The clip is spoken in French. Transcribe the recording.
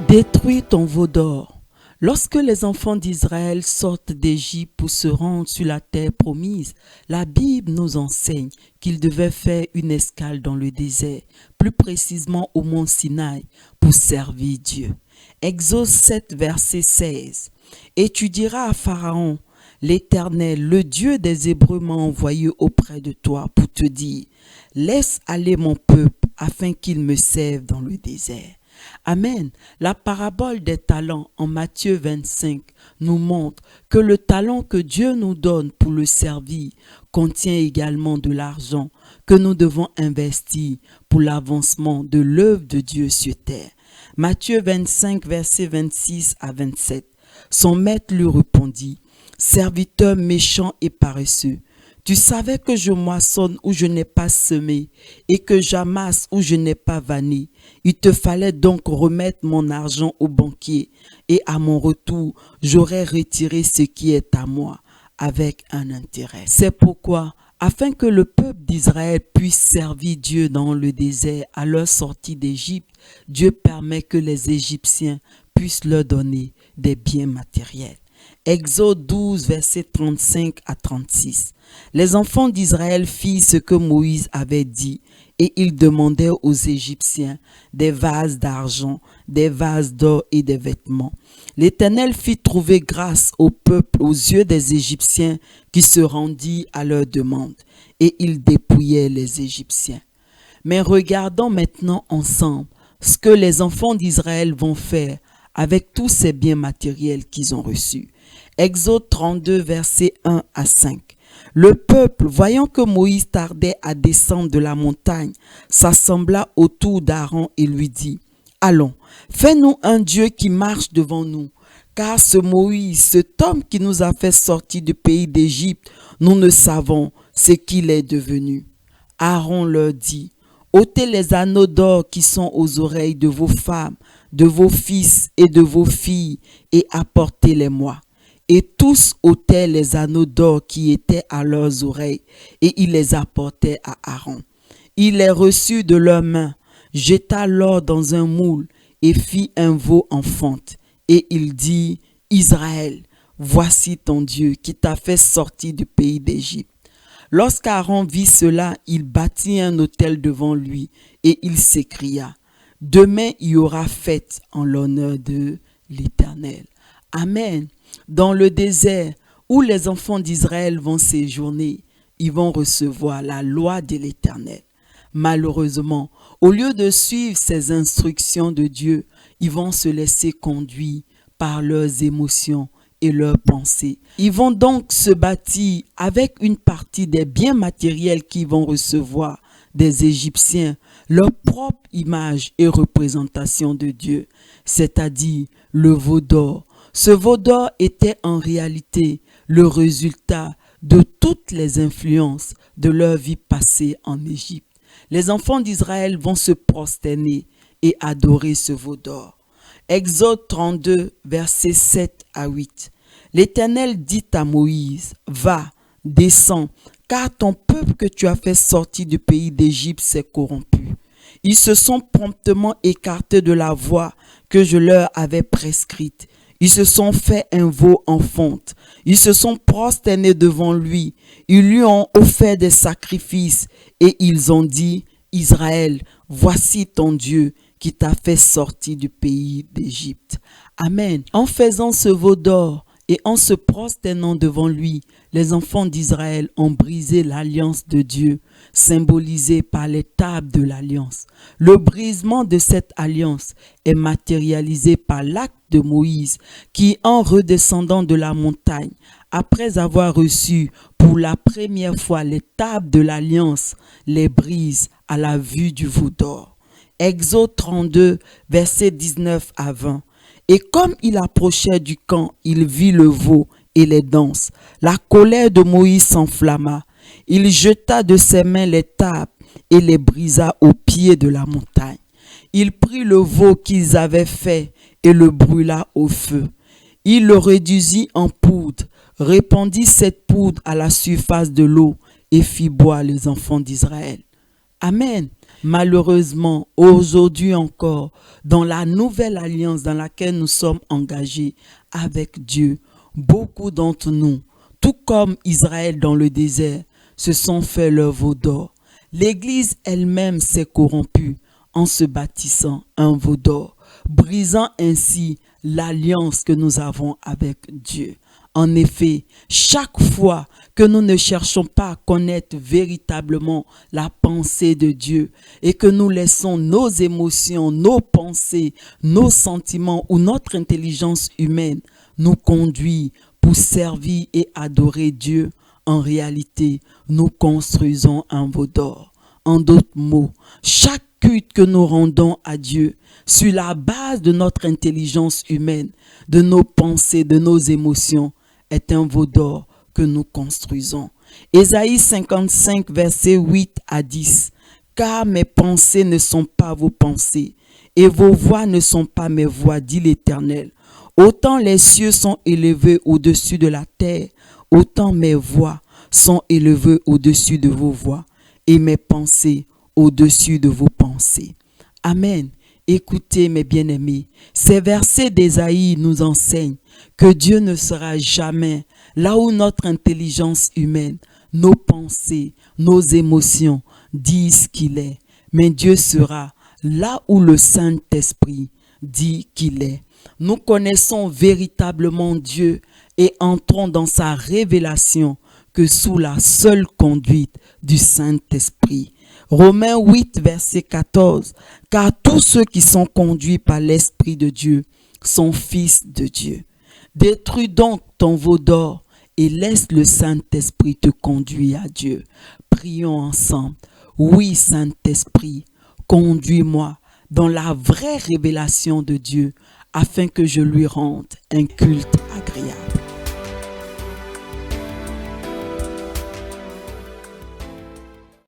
Détruis ton veau d'or. Lorsque les enfants d'Israël sortent d'Égypte pour se rendre sur la terre promise, la Bible nous enseigne qu'ils devaient faire une escale dans le désert, plus précisément au mont Sinaï, pour servir Dieu. Exode 7, verset 16. Et tu diras à Pharaon, l'Éternel, le Dieu des Hébreux m'a envoyé auprès de toi pour te dire, laisse aller mon peuple afin qu'il me serve dans le désert. Amen. La parabole des talents en Matthieu 25 nous montre que le talent que Dieu nous donne pour le servir contient également de l'argent que nous devons investir pour l'avancement de l'œuvre de Dieu sur terre. Matthieu 25, versets 26 à 27. Son maître lui répondit, « Serviteur méchant et paresseux, tu savais que je moissonne où je n'ai pas semé et que j'amasse où je n'ai pas vanné. Il te fallait donc remettre mon argent au banquier et à mon retour, j'aurais retiré ce qui est à moi avec un intérêt. » C'est pourquoi, afin que le peuple d'Israël puisse servir Dieu dans le désert à leur sortie d'Égypte, Dieu permet que les Égyptiens puissent leur donner des biens matériels. Exode 12, versets 35 à 36. Les enfants d'Israël firent ce que Moïse avait dit et ils demandèrent aux Égyptiens des vases d'argent, des vases d'or et des vêtements. L'Éternel fit trouver grâce au peuple aux yeux des Égyptiens qui se rendirent à leur demande et ils dépouillèrent les Égyptiens. Mais regardons maintenant ensemble ce que les enfants d'Israël vont faire avec tous ces biens matériels qu'ils ont reçus. Exode 32, versets 1 à 5. Le peuple, voyant que Moïse tardait à descendre de la montagne, s'assembla autour d'Aaron et lui dit, « Allons, fais-nous un Dieu qui marche devant nous, car ce Moïse, cet homme qui nous a fait sortir du pays d'Égypte, nous ne savons ce qu'il est devenu. » Aaron leur dit, « ôtez les anneaux d'or qui sont aux oreilles de vos femmes, de vos fils et de vos filles, et apportez-les-moi. » Et tous ôtèrent les anneaux d'or qui étaient à leurs oreilles, et ils les apportèrent à Aaron. Il les reçut de leurs mains, jeta l'or dans un moule, et fit un veau en fonte. Et il dit, « Israël, voici ton Dieu qui t'a fait sortir du pays d'Égypte. » Lorsqu'Aaron vit cela, il bâtit un autel devant lui, et il s'écria, « Demain il y aura fête en l'honneur de l'Éternel. » Amen. Dans le désert où les enfants d'Israël vont séjourner, ils vont recevoir la loi de l'Éternel. Malheureusement, au lieu de suivre ces instructions de Dieu, ils vont se laisser conduire par leurs émotions et leurs pensées. Ils vont donc se bâtir avec une partie des biens matériels qu'ils vont recevoir des Égyptiens, leur propre image et représentation de Dieu, c'est-à-dire le veau d'or. Ce veau d'or était en réalité le résultat de toutes les influences de leur vie passée en Égypte. Les enfants d'Israël vont se prosterner et adorer ce veau d'or. Exode 32, versets 7 à 8. L'Éternel dit à Moïse, « Va, descends, car ton peuple que tu as fait sortir du pays d'Égypte s'est corrompu. Ils se sont promptement écartés de la voie que je leur avais prescrite. Ils se sont fait un veau en fonte. Ils se sont prosternés devant lui. Ils lui ont offert des sacrifices et ils ont dit, « Israël, voici ton Dieu qui t'a fait sortir du pays d'Égypte. » Amen. En faisant ce veau d'or et en se prosternant devant lui, les enfants d'Israël ont brisé l'alliance de Dieu, symbolisée par les tables de l'alliance. Le brisement de cette alliance est matérialisé par l'acte de Moïse, qui, en redescendant de la montagne, après avoir reçu pour la première fois les tables de l'alliance, les brise à la vue du veau d'or. Exode 32, versets 19 à 20. Et comme il approchait du camp, il vit le veau et les danses. La colère de Moïse s'enflamma. Il jeta de ses mains les tables et les brisa au pied de la montagne. Il prit le veau qu'ils avaient fait et le brûla au feu. Il le réduisit en poudre, répandit cette poudre à la surface de l'eau et fit boire les enfants d'Israël. Amen. Malheureusement, aujourd'hui encore, dans la nouvelle alliance dans laquelle nous sommes engagés avec Dieu, beaucoup d'entre nous, tout comme Israël dans le désert, se sont fait leur veau d'or. L'Église elle-même s'est corrompue en se bâtissant un veau d'or, brisant ainsi l'alliance que nous avons avec Dieu. En effet, chaque fois que nous ne cherchons pas à connaître véritablement la pensée de Dieu et que nous laissons nos émotions, nos pensées, nos sentiments ou notre intelligence humaine nous conduire pour servir et adorer Dieu, en réalité, nous construisons un veau d'or. En d'autres mots, chaque culte que nous rendons à Dieu sur la base de notre intelligence humaine, de nos pensées, de nos émotions, est un veau d'or que nous construisons. Ésaïe 55, versets 8 à 10. Car mes pensées ne sont pas vos pensées, et vos voix ne sont pas mes voix, dit l'Éternel. Autant les cieux sont élevés au-dessus de la terre, autant mes voix sont élevées au-dessus de vos voix, et mes pensées au-dessus de vos pensées. Amen. Écoutez mes bien-aimés, ces versets d'Ésaïe nous enseignent que Dieu ne sera jamais là où notre intelligence humaine, nos pensées, nos émotions disent qu'il est. Mais Dieu sera là où le Saint-Esprit dit qu'il est. Nous connaissons véritablement Dieu et entrons dans sa révélation que sous la seule conduite du Saint-Esprit. Romains 8, verset 14. Car tous ceux qui sont conduits par l'Esprit de Dieu sont fils de Dieu. Détruis donc ton veau d'or et laisse le Saint-Esprit te conduire à Dieu. Prions ensemble. Oui, Saint-Esprit, conduis-moi dans la vraie révélation de Dieu afin que je lui rende un culte